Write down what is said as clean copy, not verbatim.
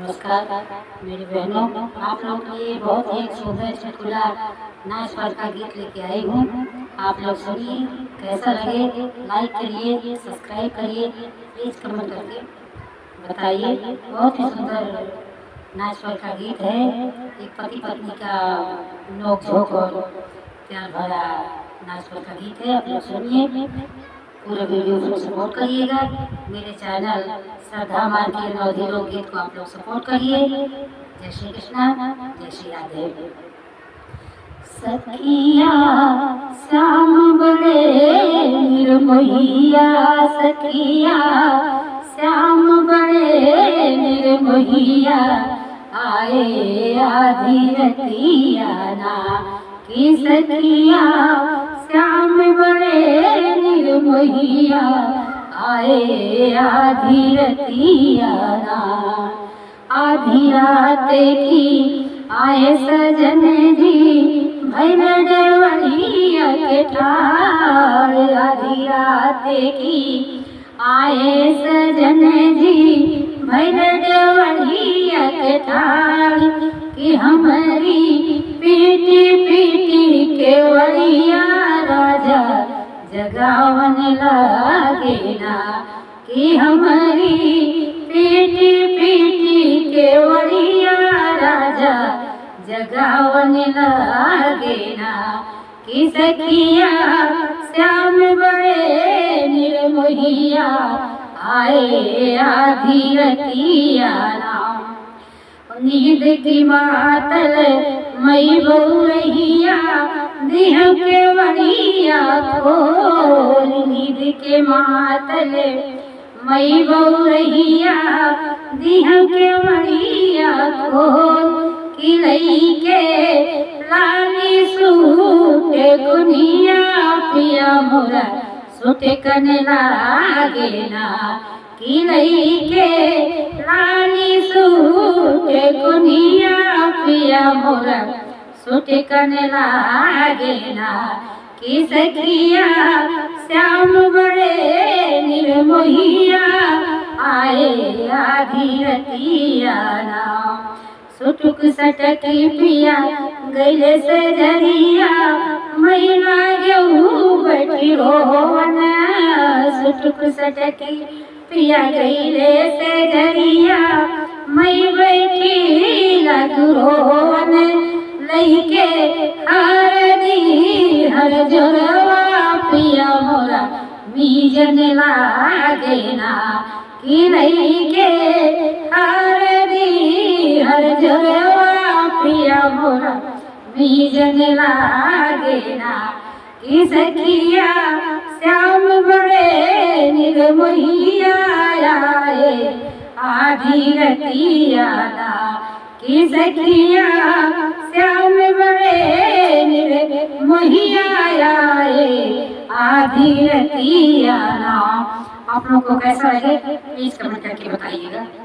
नमस्कार मेरी बहनों, आप लोग के लिए बहुत ही एक सुंदर चुटकुला नाच पार का गीत लेके आई हूँ। आप लोग सुनिए, कैसा लगे लाइक करिए, सब्सक्राइब करिए, प्लीज़ कमेंट करके बताइए। बहुत ही सुंदर नाच पार का गीत है। एक पति पत्नी का नोक झोंक और प्यार भरा नाच पार का गीत है। आप लोग सुनिए, पूरे वीडियो को सपोर्ट करिएगा। मेरे चैनल श्रद्धा मार्के नवधी लोकगीत को आप लोग सपोर्ट करिए। जय श्री कृष्णा, जय श्री राधे। सखिया श्याम बड़े निर्मोहिया, सखिया श्याम बड़े निर्मोहिया, आए आधी रतिया ना कि सखिया श्याम बड़े निर्मोहिया, आए आधी रतिया ना। आधी रात की आए सजन जी, भैर देवलिया के ठार। आधी रात की आए सजन जी, भैर देवलिया के ठार। कि हमारी पीटी पीटी केवलिया राजा जगावन लागे ना। कि हमारी पीटी पीटी केवलिया राजा जगावन लागे ना। कि सखिया श्याम बड़े निर्मोहिया, आए आधी रतिया ना। नींद की मातल मई बहुरहिया, देह के वरिया खोल। नींद के मातल मई बहुरहिया, देह के वरिया खोल। कि लई के लाली सूटे कुनिया, पिया मोरा सुटे कन लागे ना। कि लई के लाली सूटे कुनिया, पिया मोरा सुटे कन लागे ना। कि सखिया श्याम बड़े निर्मोहिया, आए आधी रतिया ना। सुटुक सटकी पिया गैले से जरिया, मैना गेहूँ बैठी रोवन। सुटुक सटकी पिया गैले से जरिया, मैं बैठी लगू रोवन। लइके हर दी हर जोरवा, पिया मोरा मीजन लागे ना। कि लइके हर दी हर जोरवा, पिया मोरा मीजन लागे ना। कि सखिया श्याम बड़े निर्मोहिया, आए आधी रतिया ना। कि सखिया श्याम बड़े निर्मोहिया, आए आधी रतिया ना। आप लोग को कैसा लगे प्लीज कमेंट करके बताइएगा।